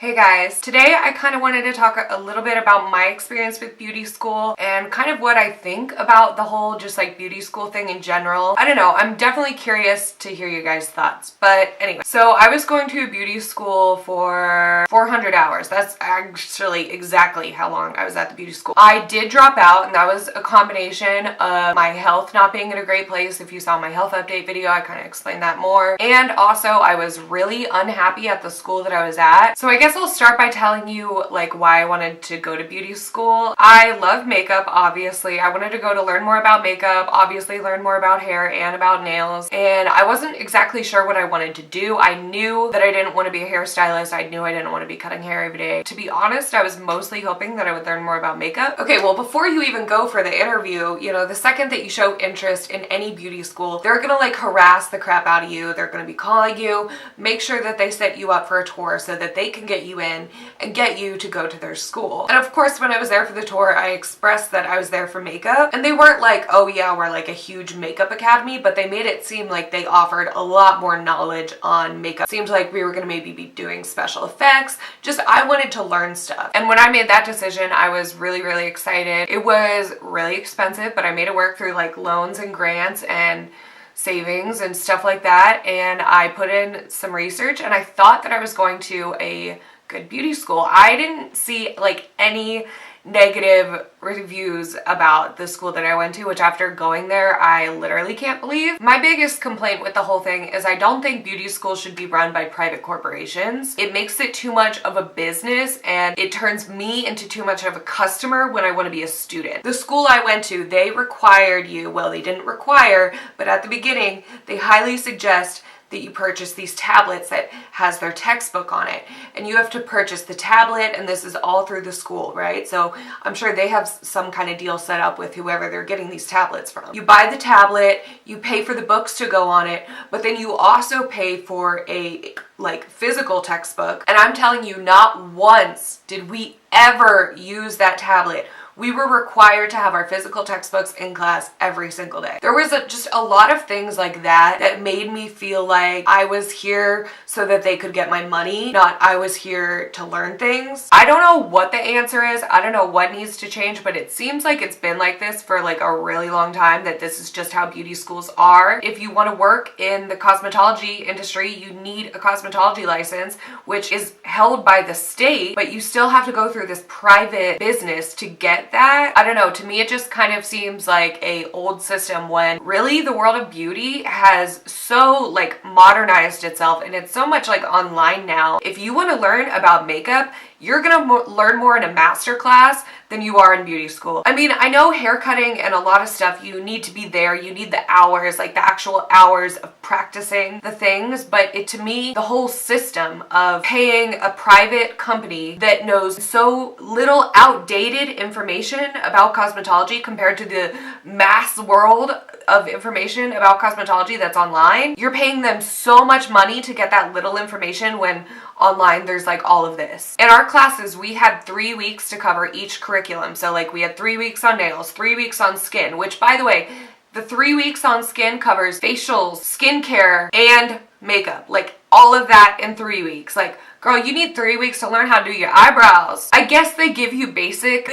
Hey guys, today I kind of wanted to talk a little bit about my experience with beauty school and kind of what I think about the whole just like beauty school thing in general. I don't know, I'm definitely curious to hear you guys' thoughts. But anyway, so I was going to a beauty school for 400 hours. That's actually exactly how long I was at the beauty school. I did drop out, and that was a combination of my health not being in a great place. If you saw my health update video, I kind of explained that more. And also I was really unhappy at the school that I was at. So I guess I'll start by telling you like why I wanted to go to beauty school. I love makeup, obviously. I wanted to go to learn more about makeup, obviously learn more about hair and about nails. And I wasn't exactly sure what I wanted to do. I knew that I didn't want to be a hairstylist. I knew I didn't want to be cutting hair every day. To be honest, I was mostly hoping that I would learn more about makeup. Okay, well, before you even go for the interview, you know, the second that you show interest in any beauty school, they're gonna like harass the crap out of you. They're gonna be calling you, make sure that they set you up for a tour so that they can get you in and get you to go to their school. And of course, when I was there for the tour, I expressed that I was there for makeup, and they weren't like, oh yeah, we're like a huge makeup academy, but they made it seem like they offered a lot more knowledge on makeup. Seemed like we were gonna maybe be doing special effects. Just, I wanted to learn stuff. And when I made that decision, I was really, really excited. It was really expensive, but I made it work through like loans and grants and savings and stuff like that. And I put in some research, and I thought that I was going to a good beauty school. I didn't see like any negative reviews about the school that I went to, which after going there, I literally can't believe. My biggest complaint with the whole thing is I don't think beauty schools should be run by private corporations. It makes it too much of a business, and it turns me into too much of a customer when I want to be a student. The school I went to, they required you, well, they didn't require, but at the beginning, they highly suggest that you purchase these tablets that has their textbook on it, and you have to purchase the tablet, and this is all through the school, right? So I'm sure they have some kind of deal set up with whoever they're getting these tablets from. You buy the tablet, you pay for the books to go on it, but then you also pay for a like physical textbook. And I'm telling you, not once did we ever use that tablet. We were required to have our physical textbooks in class every single day. There was just a lot of things like that that made me feel like I was here so that they could get my money, not I was here to learn things. I don't know what the answer is. I don't know what needs to change, but it seems like it's been like this for like a really long time, that this is just how beauty schools are. If you want to work in the cosmetology industry, you need a cosmetology license, which is held by the state, but you still have to go through this private business to get that. I don't know, to me it just kind of seems like a old system, when really the world of beauty has so like modernized itself, and it's so much like online now. If you want to learn about makeup, you're gonna learn more in a master class than you are in beauty school. I mean, I know hair cutting and a lot of stuff, you need to be there, you need the hours, like the actual hours of practicing the things, but to me, the whole system of paying a private company that knows so little outdated information about cosmetology compared to the mass world of information about cosmetology that's online, you're paying them so much money to get that little information when online there's like all of this. In our classes, we had 3 weeks to cover each curriculum. So like we had 3 weeks on nails, 3 weeks on skin, which by the way, the 3 weeks on skin covers facials, skincare, and makeup. Like all of that in 3 weeks. Like, girl, you need 3 weeks to learn how to do your eyebrows. I guess they give you basic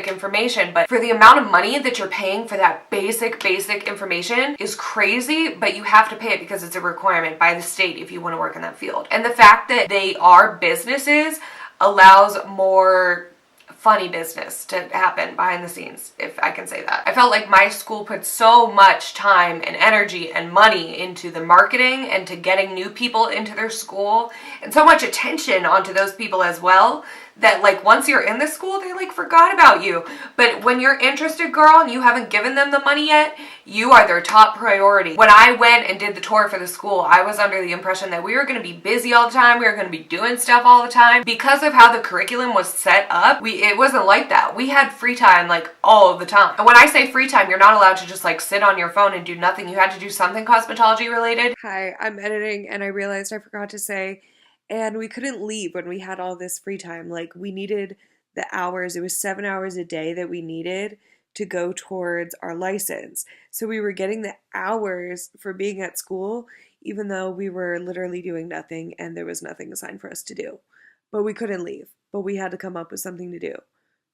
information, but for the amount of money that you're paying for that basic information is crazy, but you have to pay it because it's a requirement by the state if you want to work in that field. And the fact that they are businesses allows more funny business to happen behind the scenes, if I can say that. I felt like my school put so much time and energy and money into the marketing and to getting new people into their school, and so much attention onto those people as well, that like once you're in the school, they like forgot about you. But when you're interested, girl, and you haven't given them the money yet, you are their top priority. When I went and did the tour for the school, I was under the impression that we were going to be busy all the time, we were going to be doing stuff all the time. Because of how the curriculum was set up, it wasn't like that. We had free time like all of the time. And when I say free time, you're not allowed to just like sit on your phone and do nothing. You had to do something cosmetology related. Hi, I'm editing and I realized I forgot to say, and we couldn't leave when we had all this free time. Like we needed the hours. It was 7 hours a day that we needed to go towards our license. So we were getting the hours for being at school even though we were literally doing nothing and there was nothing assigned for us to do. But we couldn't leave. But we had to come up with something to do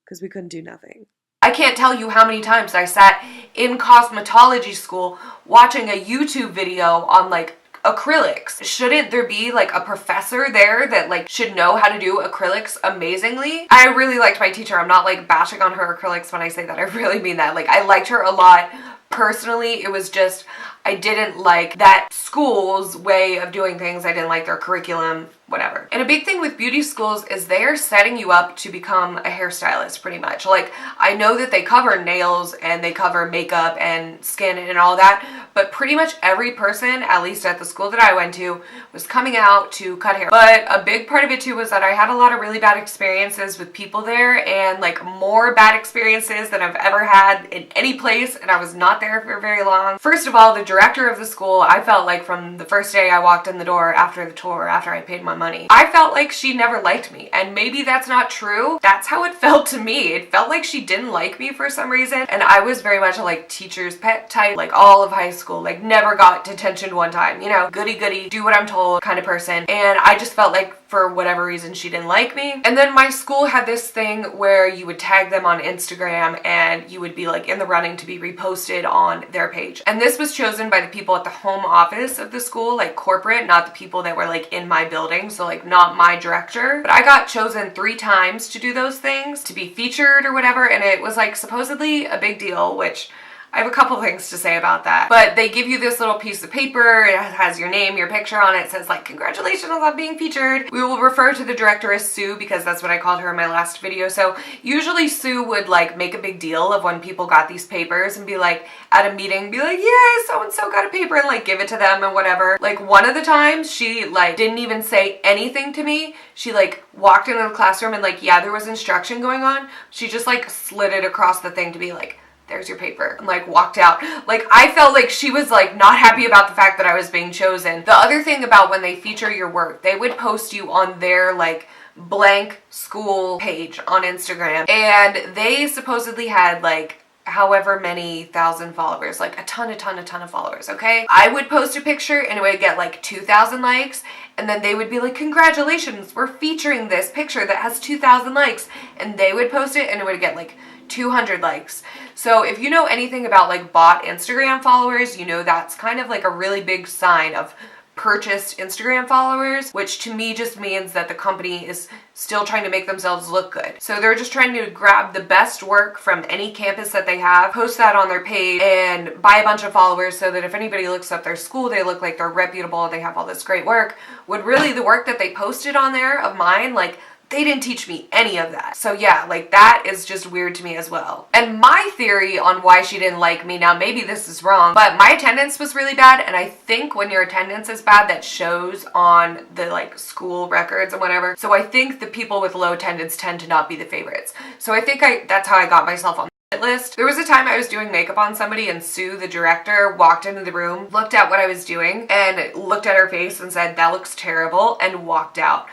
because we couldn't do nothing. I can't tell you how many times I sat in cosmetology school watching a YouTube video on like acrylics. Shouldn't there be like a professor there that like should know how to do acrylics amazingly? I really liked my teacher. I'm not like bashing on her acrylics when I say that. I really mean that. Like, I liked her a lot. Personally, it was just I didn't like that school's way of doing things. I didn't like their curriculum, whatever. And a big thing with beauty schools is they're setting you up to become a hairstylist pretty much. Like, I know that they cover nails and they cover makeup and skin and all that, but pretty much every person, at least at the school that I went to, was coming out to cut hair. But a big part of it too was that I had a lot of really bad experiences with people there, and like more bad experiences than I've ever had in any place, and I was not there for very long. First of all, the director of the school, I felt like from the first day I walked in the door after the tour, after I paid my money, I felt like she never liked me. And maybe that's not true. That's how it felt to me. It felt like she didn't like me for some reason. And I was very much a like teacher's pet type, like all of high school, like never got detention one time, you know, goody goody, do what I'm told kind of person. And I just felt like for whatever reason she didn't like me. And then my school had this thing where you would tag them on Instagram and you would be like in the running to be reposted on their page. And this was chosen by the people at the home office of the school, like corporate, not the people that were like in my building, so like not my director. But I got chosen 3 times to do those things, to be featured or whatever, and it was like supposedly a big deal, which I have a couple things to say about that. But they give you this little piece of paper. It has your name, your picture on it. It says like, congratulations on being featured. We will refer to the director as Sue because that's what I called her in my last video. So usually Sue would like make a big deal of when people got these papers and be like at a meeting, be like, yay, so-and-so got a paper, and like give it to them and whatever. Like one of the times she like didn't even say anything to me. She like walked into the classroom and like, yeah, there was instruction going on. She just like slid it across the thing to be like, there's your paper, and like walked out. Like, I felt like she was like not happy about the fact that I was being chosen. The other thing about when they feature your work, they would post you on their like blank school page on Instagram, and they supposedly had like however many thousand followers, like a ton of followers, okay? I would post a picture and it would get like 2,000 likes, and then they would be like, congratulations, we're featuring this picture that has 2,000 likes, and they would post it and it would get like 200 likes. So if you know anything about like bot Instagram followers, you know that's kind of like a really big sign of purchased Instagram followers, which to me just means that the company is still trying to make themselves look good. So they're just trying to grab the best work from any campus that they have, post that on their page, and buy a bunch of followers so that if anybody looks up their school, they look like they're reputable, they have all this great work. When really the work that they posted on there of mine, like, they didn't teach me any of that. So yeah, like that is just weird to me as well. And my theory on why she didn't like me, now maybe this is wrong, but my attendance was really bad, and I think when your attendance is bad, that shows on the like school records and whatever. So I think the people with low attendance tend to not be the favorites. So I think that's how I got myself on the list. There was a time I was doing makeup on somebody and Sue, the director, walked into the room, looked at what I was doing, and looked at her face and said, that looks terrible, and walked out.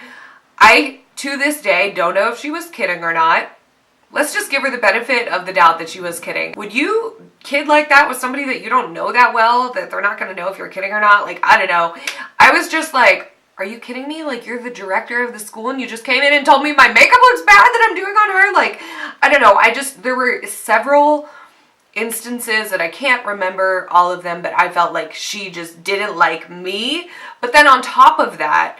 I, to this day, don't know if she was kidding or not. Let's just give her the benefit of the doubt that she was kidding. Would you kid like that with somebody that you don't know that well, that they're not gonna know if you're kidding or not? Like, I don't know. I was just like, are you kidding me? Like, you're the director of the school and you just came in and told me my makeup looks bad that I'm doing on her? Like, I don't know. There were several instances that I can't remember all of them, but I felt like she just didn't like me. But then on top of that,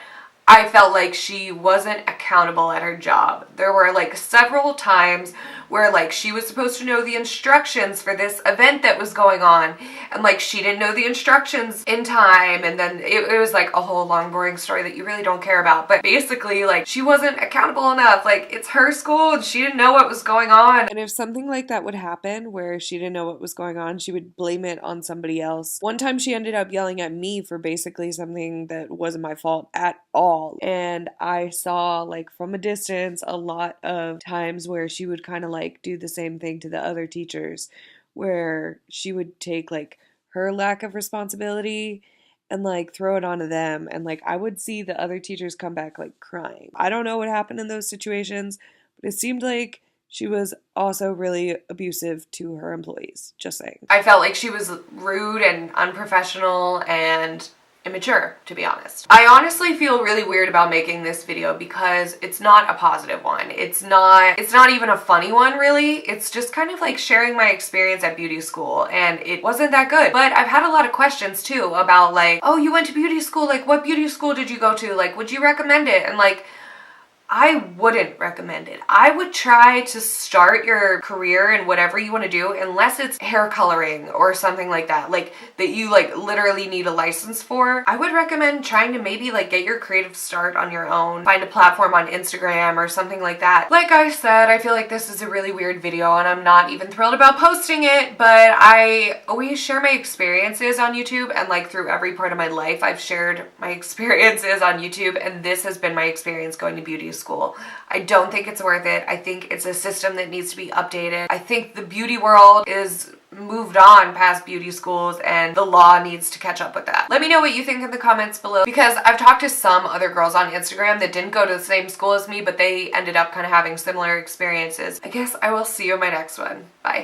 I felt like she wasn't accountable at her job. There were like several times where like she was supposed to know the instructions for this event that was going on, and like she didn't know the instructions in time, and then it was like a whole long boring story that you really don't care about. But basically like she wasn't accountable enough. Like, it's her school and she didn't know what was going on. And if something like that would happen where she didn't know what was going on, she would blame it on somebody else. One time she ended up yelling at me for basically something that wasn't my fault at all. And I saw like from a distance a lot of times where she would kind of like do the same thing to the other teachers, where she would take like her lack of responsibility and like throw it onto them, and like I would see the other teachers come back like crying. I don't know what happened in those situations, but it seemed like she was also really abusive to her employees. Just saying. I felt like she was rude and unprofessional and immature, to be honest. I honestly feel really weird about making this video because it's not a positive one. It's not even a funny one, really. It's just kind of like sharing my experience at beauty school, and it wasn't that good. But I've had a lot of questions too about like, oh, you went to beauty school, like what beauty school did you go to? Like, would you recommend it? And like, I wouldn't recommend it. I would try to start your career in whatever you want to do, unless it's hair coloring or something like that, like that you like literally need a license for. I would recommend trying to maybe like get your creative start on your own, find a platform on Instagram or something like that. Like I said, I feel like this is a really weird video and I'm not even thrilled about posting it, but I always share my experiences on YouTube, and like through every part of my life I've shared my experiences on YouTube, and this has been my experience going to beauty school. I don't think it's worth it. I think it's a system that needs to be updated. I think the beauty world is moved on past beauty schools and the law needs to catch up with that. Let me know what you think in the comments below, because I've talked to some other girls on Instagram that didn't go to the same school as me, but they ended up kind of having similar experiences. I guess I will see you in my next one. Bye.